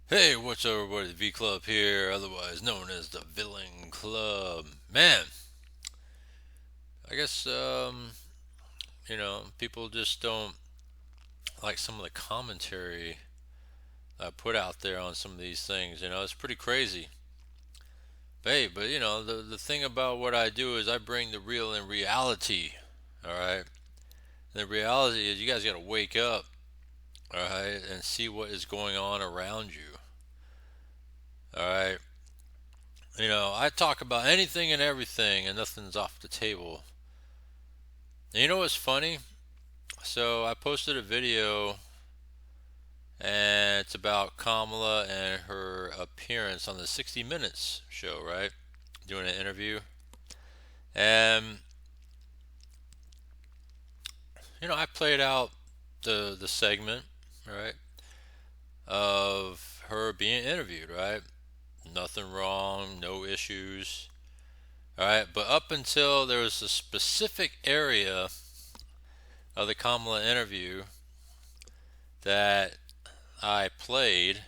Hey, what's up, everybody? The V Club here, otherwise known as the Villain Club. Man, I guess people just don't like some of the commentary I put out there on some of these things. It's pretty crazy. But hey, the thing about what I do is I bring the real and reality. All right, and the reality is you guys got to wake up. All right, and see what is going on around you. All right. I talk about anything and everything, and nothing's off the table. And you know what's funny? So I posted a video, and it's about Kamala and her appearance on the 60 Minutes show, right? Doing an interview. And, I played out the segment, right, of her being interviewed, right? Nothing wrong, no issues, all right? But up until there was a specific area of the Kamala interview that I played,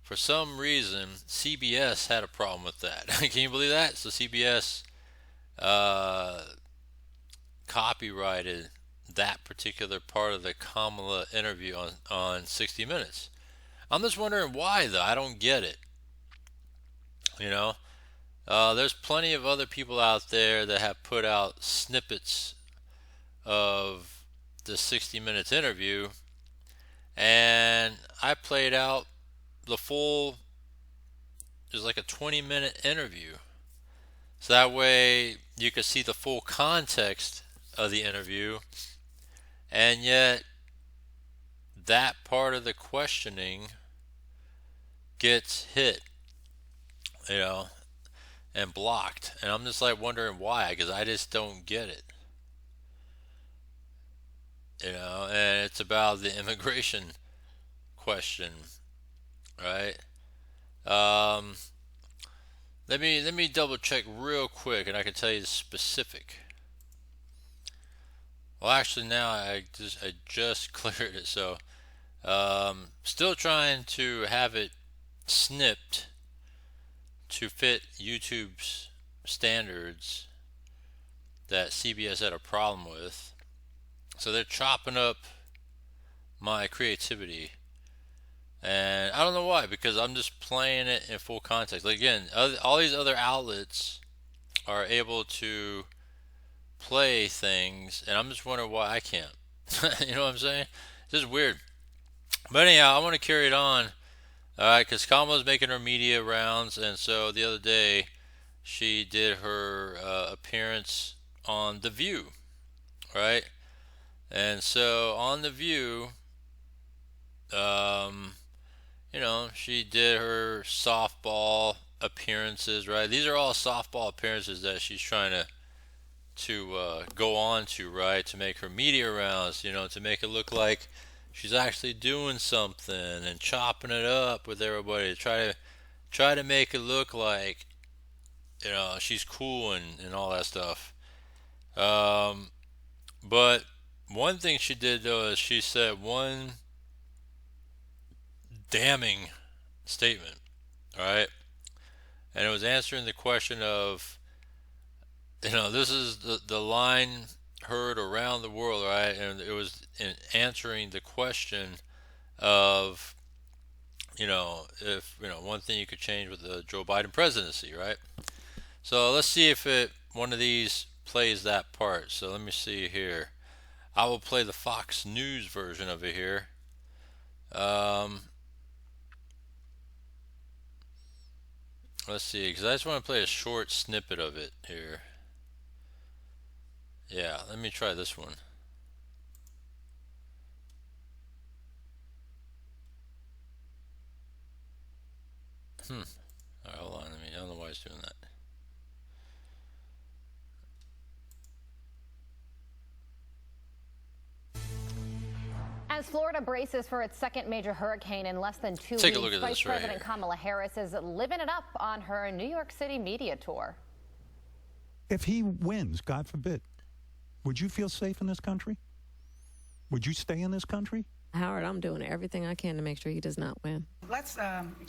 for some reason, CBS had a problem with that. Can you believe that? So CBS uh, copyrighted that particular part of the Kamala interview on 60 Minutes. I'm just wondering why, though. I don't get it. You know, there's plenty of other people out there that have put out snippets of the 60 Minutes interview, and I played out the full. It was like a 20-minute interview. So that way you could see the full context of the interview, and yet that part of the questioning gets hit, you know, and blocked. And I'm just like wondering why, because I just don't get it, and it's about the immigration question, right? Um, let me double check real quick, and I can tell you the specific. Well, actually, now I just cleared it, so still trying to have it snipped to fit YouTube's standards that CBS had a problem with. So they're chopping up my creativity, and I don't know why, because I'm just playing it in full context. Like, again, all these other outlets are able to play things, and I'm just wondering why I can't. You know what I'm saying? It's just weird. But anyhow, I want to carry it on. All right, because Kamala's making her media rounds, and so the other day she did her appearance on The View, right? And so on The View, um, she did her softball appearances, right? These are all softball appearances that she's trying to go on to, right? To make her media rounds, to make it look like she's actually doing something and chopping it up with everybody. Try to make it look like she's cool and all that stuff. Um, but one thing she did though is she said one damning statement, all right, and it was answering the question of, this is the line heard around the world, right, and it was in answering the question of, if one thing you could change with the Joe Biden presidency, right? So let's see if it one of these plays that part. So let me see here. I will play the Fox News version of it here. Um, let's see, because I just want to play a short snippet of it here. Yeah, let me try this one. All right, hold on. I don't know why it's doing that. As Florida braces for its second major hurricane in less than 2 Take a weeks, look at Vice this right President here. Kamala Harris is living it up on her New York City media tour. If he wins, God forbid, would you feel safe in this country? Would you stay in this country? Howard, I'm doing everything I can to make sure he does not win. Let's,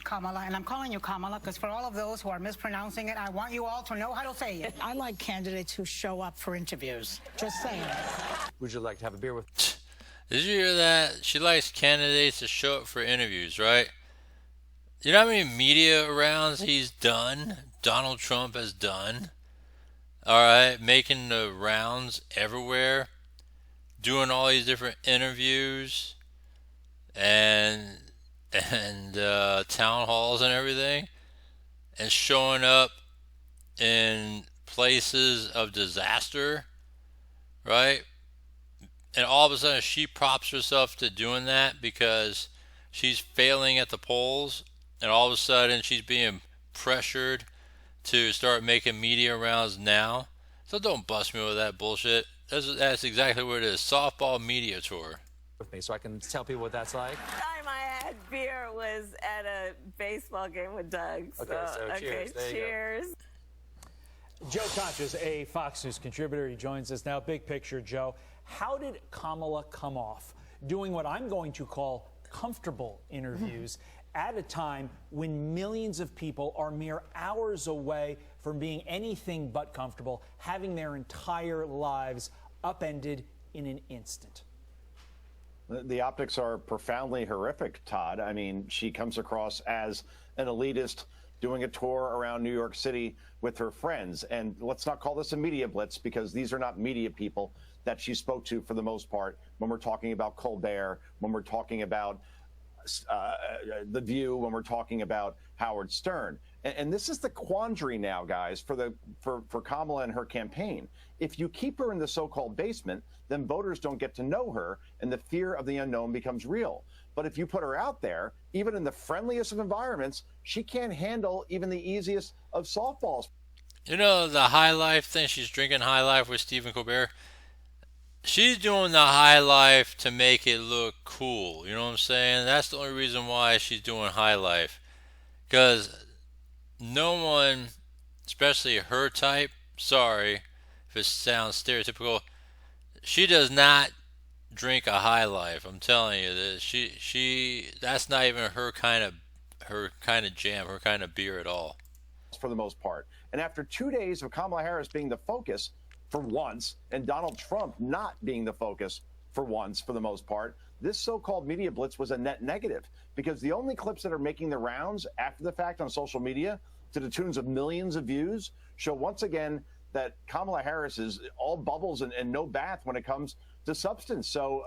Kamala, and I'm calling you Kamala because for all of those who are mispronouncing it, I want you all to know how to say it. I like candidates who show up for interviews. Just saying. Would you like to have a beer with? Did you hear that? She likes candidates to show up for interviews, right? You know how many media rounds he's done? Donald Trump has done. All right, making the rounds everywhere, doing all these different interviews and town halls and everything, and showing up in places of disaster, right? And all of a sudden she props herself to doing that because she's failing at the polls, and all of a sudden she's being pressured to start making media rounds now. So don't bust me with that bullshit. That's exactly what it is. Softball media tour. With me so I can tell people what that's like. Time I had beer was at a baseball game with Doug. Okay, cheers. There cheers. Joe Concha's a Fox News contributor. He joins us now. Big picture, Joe. How did Kamala come off doing what I'm going to call comfortable interviews at a time when millions of people are mere hours away from being anything but comfortable, having their entire lives upended in an instant? The optics are profoundly horrific, Todd. I mean, she comes across as an elitist doing a tour around New York City with her friends. And let's not call this a media blitz, because these are not media people that she spoke to for the most part when we're talking about Colbert, when we're talking about The View, when we're talking about Howard Stern. And this is the quandary now, guys, for Kamala and her campaign. If you keep her in the so-called basement, then voters don't get to know her, and the fear of the unknown becomes real. But if you put her out there, even in the friendliest of environments, she can't handle even the easiest of softballs. You know the High Life thing? She's drinking High Life with Stephen Colbert. She's doing the High Life to make it look cool. You know what I'm saying? That's the only reason why she's doing High Life. Because no one, especially her type, sorry if it sounds stereotypical, she does not drink a High Life. I'm telling you that she that's not even her kind of jam, her kind of beer at all. For the most part. And after 2 days of Kamala Harris being the focus for once, and Donald Trump not being the focus for once for the most part, this so-called media blitz was a net negative, because the only clips that are making the rounds after the fact on social media to the tunes of millions of views show once again that Kamala Harris is all bubbles and no bath when it comes to substance. So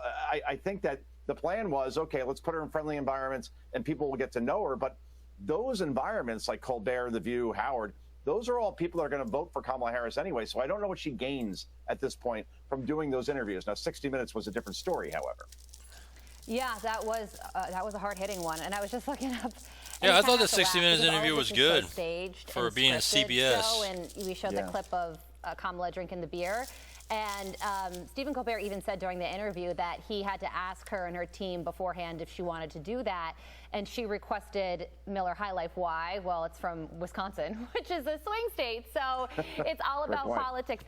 I think that the plan was, okay, let's put her in friendly environments and people will get to know her. But those environments like Colbert, The View, Howard, those are all people that are going to vote for Kamala Harris anyway. So I don't know what she gains at this point from doing those interviews. Now, 60 Minutes was a different story, however. Yeah, that was a hard-hitting one, and I was just looking up. Yeah, I thought the 60 Minutes interview was good for being CBS. And we showed the clip of Kamala drinking the beer. And Stephen Colbert even said during the interview that he had to ask her and her team beforehand if she wanted to do that. And she requested Miller High Life. Why? Well, it's from Wisconsin, which is a swing state. So it's all about politics.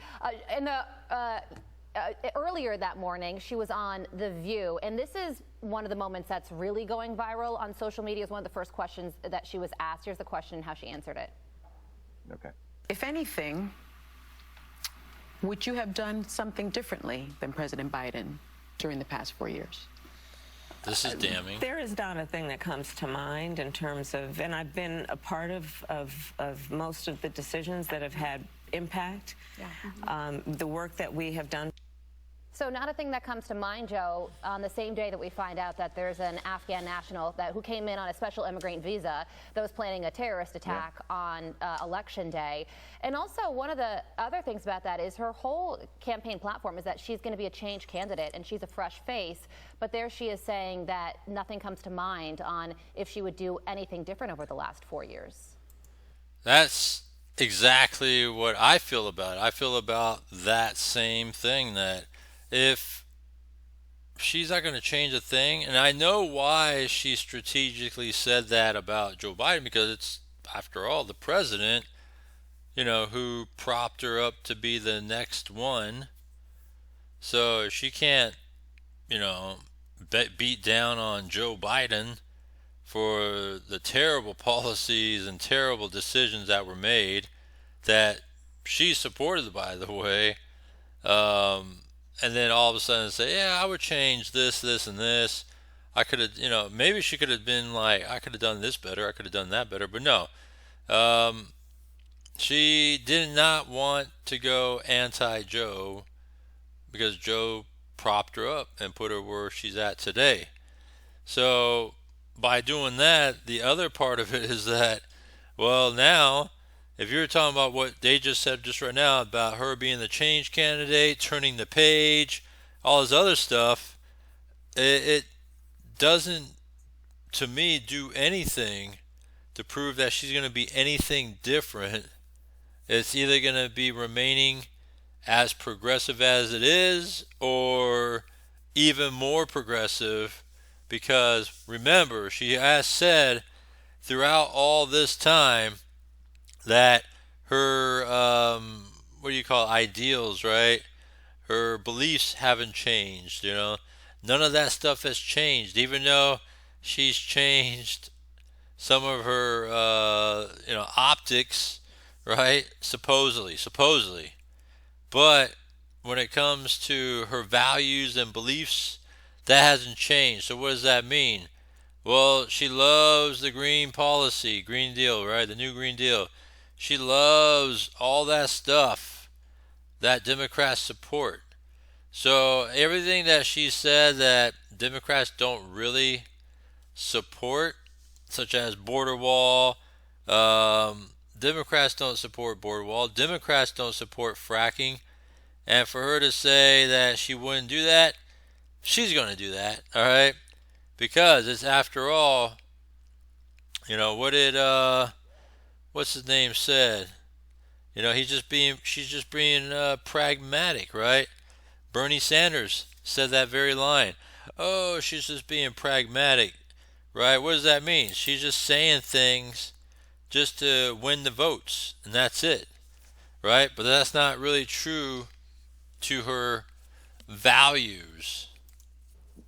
Earlier that morning, she was on The View, and this is one of the moments that's really going viral on social media. It's one of the first questions that she was asked. Here's the question and how she answered it. Okay. If anything, would you have done something differently than President Biden during the past 4 years? This is damning. There is not a thing that comes to mind in terms of, and I've been a part of most of the decisions that have had impact. Yeah. The work that we have done. So not a thing that comes to mind, Joe, on the same day that we find out that there's an Afghan national who came in on a special immigrant visa that was planning a terrorist attack on Election Day. And also one of the other things about that is her whole campaign platform is that she's going to be a change candidate and she's a fresh face. But there she is saying that nothing comes to mind on if she would do anything different over the last 4 years. That's exactly what I feel about it. I feel about that same thing, that if she's not going to change a thing, and I know why she strategically said that about Joe Biden, because it's, after all, the president, you know, who propped her up to be the next one. So she can't, you know, beat down on Joe Biden for the terrible policies and terrible decisions that were made that she supported, by the way. And then all of a sudden say, yeah, I would change this, this, and this. I could have, maybe she could have been like, I could have done this better, I could have done that better. But no, she did not want to go anti-Joe because Joe propped her up and put her where she's at today. So by doing that, the other part of it is that, well, now, if you're talking about what they just said just right now about her being the change candidate, turning the page, all this other stuff, it doesn't, to me, do anything to prove that she's going to be anything different. It's either going to be remaining as progressive as it is or even more progressive, because remember, she has said throughout all this time that her what do you call it, ideals, right? Her beliefs haven't changed. None of that stuff has changed, even though she's changed some of her optics, right? Supposedly. But when it comes to her values and beliefs, that hasn't changed. So what does that mean? Well, she loves the green policy, Green Deal, right? The new Green Deal. She loves all that stuff that Democrats support. So everything that she said that Democrats don't really support, such as border wall, Democrats don't support border wall. Democrats don't support fracking. And for her to say that she wouldn't do that, she's going to do that, all right? Because it's, after all, what did what's his name said? She's just being pragmatic, right? Bernie Sanders said that very line. Oh, she's just being pragmatic, right? What does that mean? She's just saying things just to win the votes, and that's it, right? But that's not really true to her values.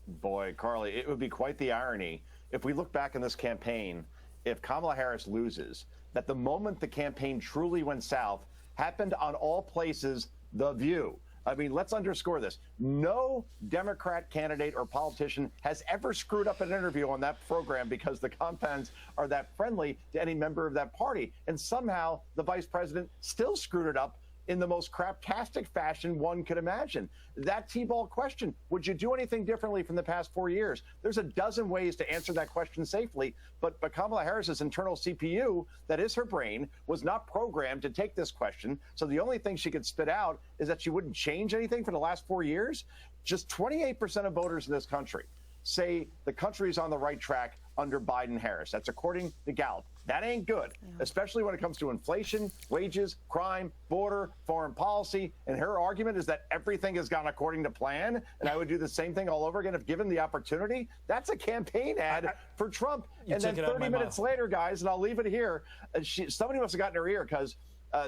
Boy, Carly, it would be quite the irony if we look back in this campaign, if Kamala Harris loses, that the moment the campaign truly went south happened on all places, The View. I mean, let's underscore this. No Democrat candidate or politician has ever screwed up an interview on that program because the confines are that friendly to any member of that party. And somehow the vice president still screwed it up in the most craptastic fashion one could imagine. That T-ball question, would you do anything differently from the past 4 years? There's a dozen ways to answer that question safely, but Kamala Harris's internal CPU, that is her brain, was not programmed to take this question. So the only thing she could spit out is that she wouldn't change anything for the last 4 years. Just 28% of voters in this country say the country is on the right track under Biden-Harris. That's according to Gallup. That ain't good, especially when it comes to inflation, wages, crime, border, foreign policy. And her argument is that everything has gone according to plan, and I would do the same thing all over again if given the opportunity. That's a campaign ad for Trump. And then 30 minutes later, guys, and I'll leave it here, somebody must have gotten her ear because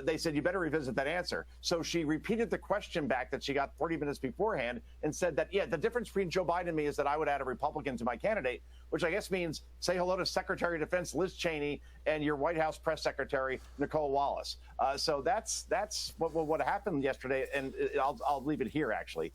they said, you better revisit that answer. So she repeated the question back that she got 30 minutes beforehand and said that, yeah, the difference between Joe Biden and me is that I would add a Republican to my candidate, which I guess means say hello to Secretary of Defense Liz Cheney and your White House press secretary, Nicole Wallace. So that's what happened yesterday. And I'll leave it here, actually.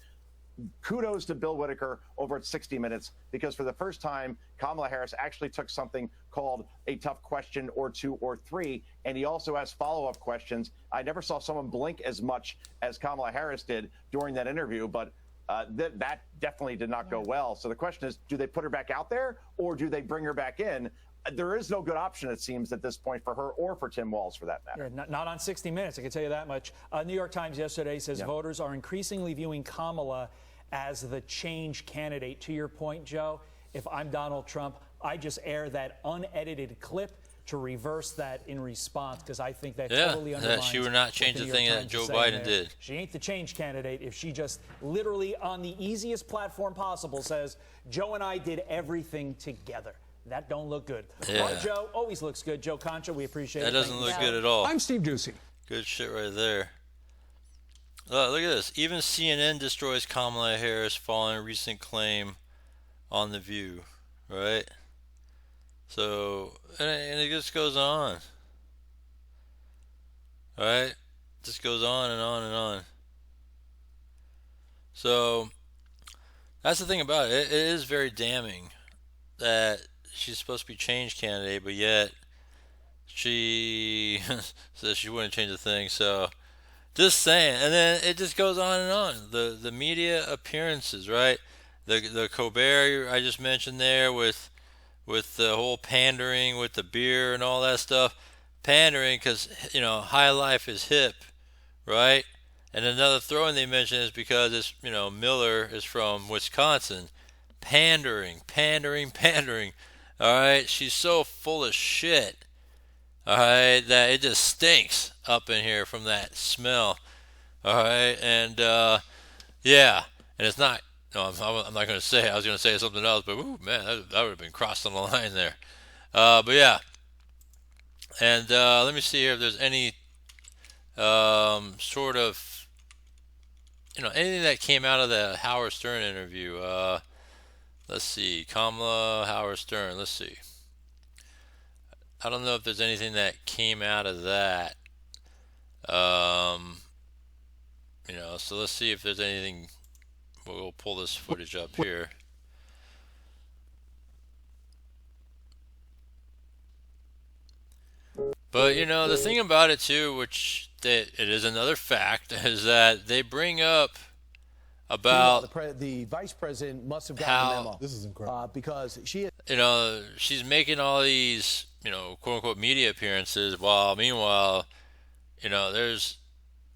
Kudos to Bill Whitaker over at 60 Minutes, because for the first time, Kamala Harris actually took something called a tough question or two or three, and he also has follow-up questions. I never saw someone blink as much as Kamala Harris did during that interview, but that definitely did not go well. So the question is, do they put her back out there or do they bring her back in? There is no good option, it seems, at this point for her or for Tim Walz, for that matter. Not on 60 Minutes, I can tell you that much. New York Times yesterday says voters are increasingly viewing Kamala as the change candidate. To your point, Joe, if I'm Donald Trump, I just air that unedited clip to reverse that in response, because I think that totally undermines she would not change the thing that Joe Biden did. She ain't the change candidate if she just literally on the easiest platform possible says, Joe and I did everything together. That don't look good. Yeah. Our Joe always looks good. Joe Concha, we appreciate it. That doesn't look good at all. I'm Steve Doocy. Good shit right there. Look at this. Even CNN destroys Kamala Harris following a recent claim on The View, right? So, and it just goes on. Right? Just goes on and on and on. So, that's the thing about it. It is very damning that she's supposed to be change candidate, but yet she says she wouldn't change a thing. So, just saying. And then it just goes on and on. The media appearances, right? The Colbert I just mentioned there with the whole pandering with the beer and all that stuff. Pandering because, high life is hip, right? And another throw-in they mentioned is because it's, Miller is from Wisconsin. Pandering, pandering, pandering. All right? She's so full of shit, all right, that it just stinks up in here from that smell. All right? And, yeah. And it's not, no, I'm not going to say it. I was going to say something else, but, ooh, man, that would have been crossed on the line there. But, yeah. And let me see here if there's any sort of, anything that came out of the Howard Stern interview. Let's see, Kamala, Howard Stern. Let's see. I don't know if there's anything that came out of that. So let's see if there's anything. We'll pull this footage up here. But the thing about it too, which it is another fact, is that they bring up about the vice president must have gotten a memo. This is incredible because she, she's making all these, quote unquote media appearances, while meanwhile, there's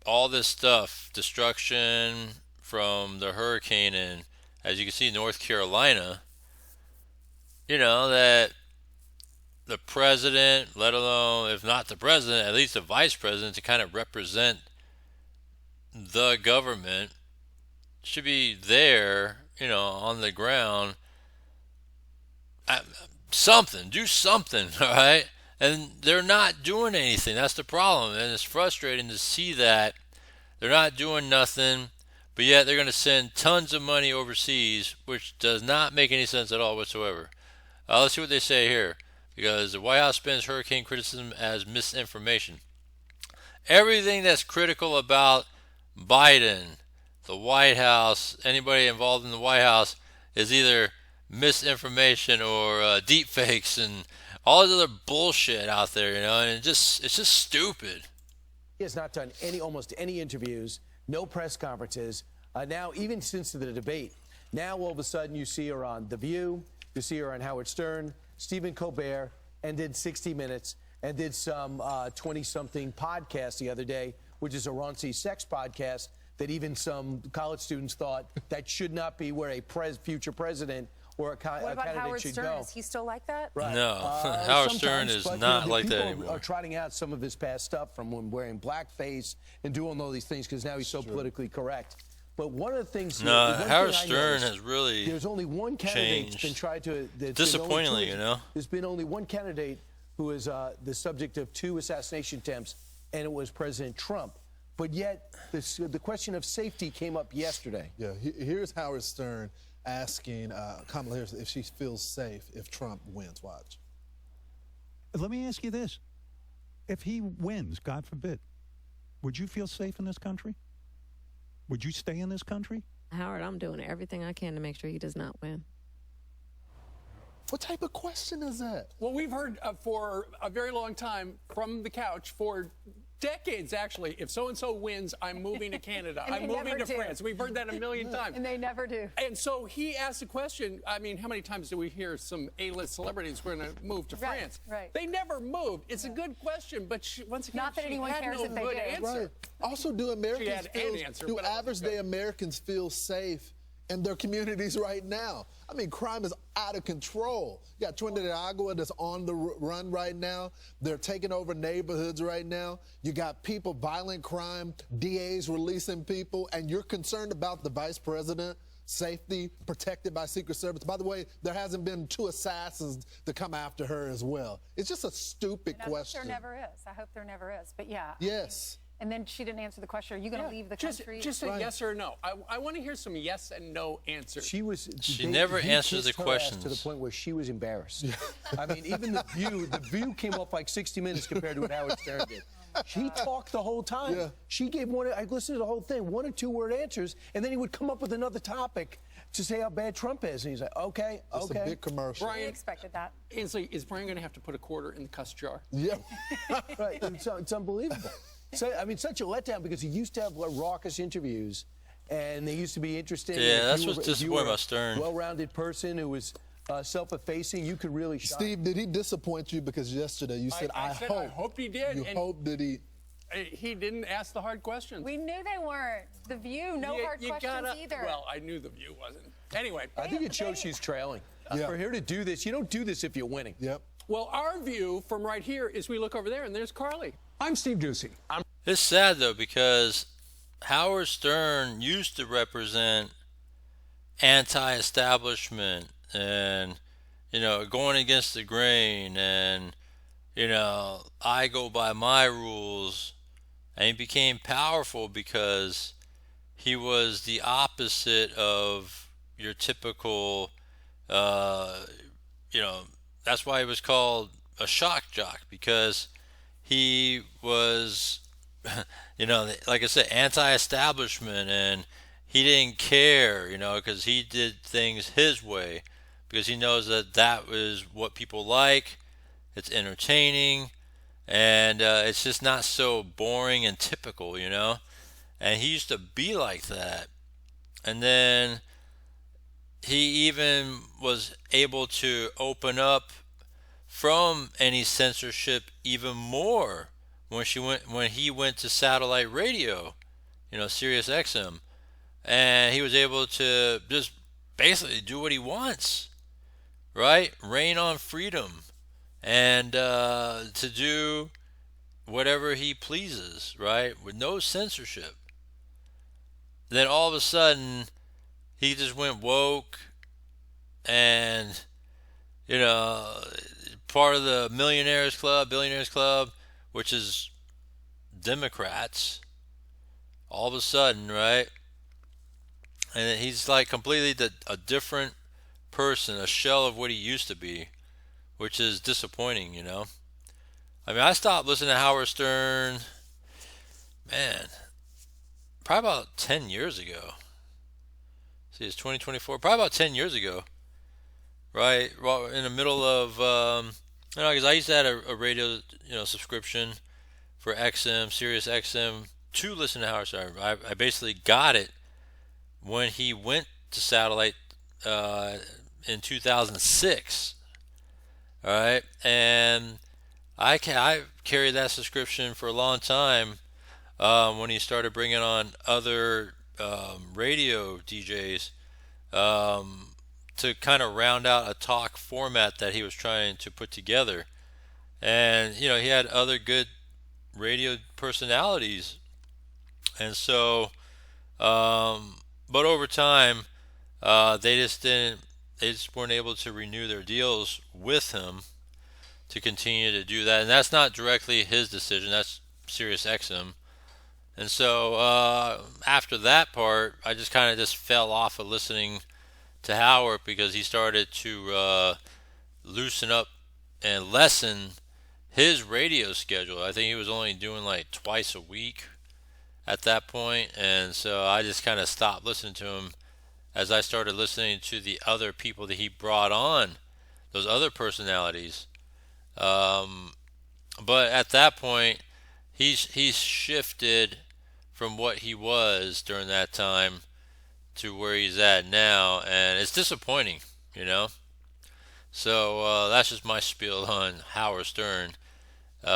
all this stuff, destruction from the hurricane, and as you can see, North Carolina. That the president, let alone, if not the president, at least the vice president, to kind of represent the government, should be there, on the ground. Do something, all right? And they're not doing anything. That's the problem. And it's frustrating to see that they're not doing nothing, but yet they're going to send tons of money overseas, which does not make any sense at all whatsoever. Let's see what they say here. Because the White House spins hurricane criticism as misinformation. Everything that's critical about Biden, the White House, anybody involved in the White House, is either misinformation or deep fakes and all this other bullshit out there, and it's just stupid. He has not done almost any interviews, no press conferences. Now, even since the debate, now all of a sudden you see her on The View, you see her on Howard Stern, Stephen Colbert, and did 60 Minutes, and did some 20-something podcast the other day, which is a raunchy sex podcast that even some college students thought that should not be where a future president or a candidate Howard should Stern? go. Is he still like that? Right. No, Howard Stern is not like that People anymore. are trotting out some of his past stuff, from when wearing blackface and doing all these things, because now he's so politically correct. But one of the things, Howard Stern has really there's only one candidate that's been tried to. Disappointingly, there's been only one candidate who is the subject of 2 assassination attempts, and it was President Trump. But yet, the question of safety came up yesterday. Yeah, here's Howard Stern asking Kamala Harris if she feels safe if Trump wins. Watch. Let me ask you this. If he wins, God forbid, would you feel safe in this country? Would you stay in this country? Howard, I'm doing everything I can to make sure he does not win. What type of question is that? Well, we've heard for a very long time from the couch, for decades actually, if so-and-so wins, I'm moving to Canada. I'm moving to France. We've heard that a million times. And they never do. And so he asked the question, I mean, how many times do we hear some A-list celebrities were going to move to France? Right. They never moved. It's a good question, but once again, not that anyone cares no if they good did. answer. Right. Also, do average day Americans feel safe in their communities right now? I mean, crime is out of control. You got Trinidad that's on the run right now. They're taking over neighborhoods right now. You got people, violent crime, DAs releasing people, and you're concerned about the vice president safety protected by Secret Service. By the way, there hasn't been 2 assassins to come after her as well. It's just a stupid question. I hope there never is. I hope there never is. But yeah. Yes. And then she didn't answer the question. Are you going to leave the country? Just a yes or no. I want to hear some yes and no answers. She never answers the questions. To the point where she was embarrassed. I mean, even the View came up like 60 Minutes compared to what Howard Stern did. He talked the whole time. Yeah. She gave I listened to the whole thing, 1 or 2 word answers, and then he would come up with another topic to say how bad Trump is. And he's like, okay. It's a big commercial. Brian expected that. Ainsley, is Brian going to have to put a quarter in the cuss jar? Yeah. Right. It's unbelievable. So, I mean, such a letdown because he used to have raucous interviews, and they used to be interesting. Yeah, that's what's disappointing about Stern. Well-rounded person who was self-effacing, you could really shine. Steve, did he disappoint you? Because yesterday you said, I hope he did. You hope that he didn't ask the hard questions. We knew they weren't. The View, no hard questions either. Well, I knew the View wasn't. Anyway. I think it shows she's trailing. For her to do this, you don't do this if you're winning. Yep. Well, our view from right here is we look over there, and there's Carly. I'm Steve Doocy. It's sad, though, because Howard Stern used to represent anti-establishment and, going against the grain and, I go by my rules. And he became powerful because he was the opposite of your typical, that's why he was called a shock jock, because he was, like I said, anti-establishment, and he didn't care, because he did things his way, because he knows that was what people like. It's entertaining, and it's just not so boring and typical, And he used to be like that. And then he even was able to open up from any censorship even more when he went to satellite radio, Sirius XM, and he was able to just basically do what he wants, right? Reign on freedom, and to do whatever he pleases, right? With no censorship. Then all of a sudden, he just went woke, and part of the Billionaires Club, which is Democrats, all of a sudden, right? And he's like completely a different person, a shell of what he used to be, which is disappointing, I mean, I stopped listening to Howard Stern, man, probably about 10 years ago. See, it's 2024, probably about 10 years ago. Right, well, in the middle of, because I used to have a radio, subscription for XM, Sirius XM, to listen to Howard Stern. I basically got it when he went to satellite in 2006. All right, and I carried that subscription for a long time when he started bringing on other radio DJs. To kind of round out a talk format that he was trying to put together. And, he had other good radio personalities. And so, but over time, they just weren't able to renew their deals with him to continue to do that. And that's not directly his decision, that's Sirius XM. And so, after that part, I just kind of just fell off of listening to Howard, because he started to loosen up and lessen his radio schedule. I think he was only doing like twice a week at that point, and so I just kind of stopped listening to him as I started listening to the other people that he brought on, those other personalities. But at that point, he's shifted from what he was during that time to where he's at now, and it's disappointing, So that's just my spiel on Howard Stern. He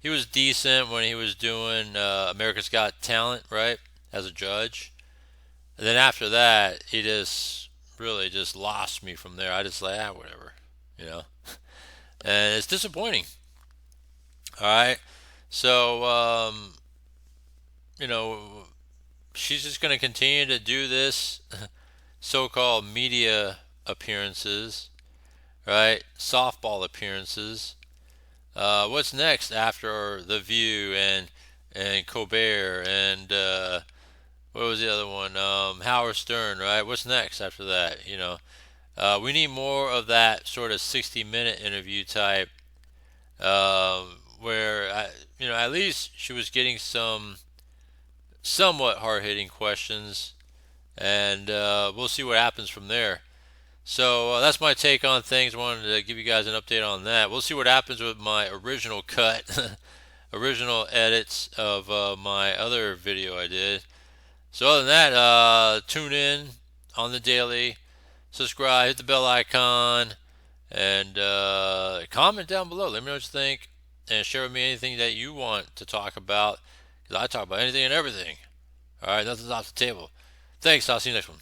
was decent when he was doing America's Got Talent, right, as a judge. And then after that, he just really just lost me from there. I just like, whatever, And it's disappointing. All right, so she's just going to continue to do this so-called media appearances, right? Softball appearances, what's next after The View and Colbert and what was the other one? Howard Stern, right? What's next after that? We need more of that sort of 60-minute interview type, where at least she was getting some somewhat hard-hitting questions, and we'll see what happens from there. So that's my take on things. Wanted to give you guys an update on that. We'll see what happens with my original cut, original edits of my other video I did. So other than that, tune in on the daily, subscribe, hit the bell icon, and comment down below. Let me know what you think, and share with me anything that you want to talk about, because I talk about anything and everything. All right, nothing's off the table. Thanks. I'll see you next one.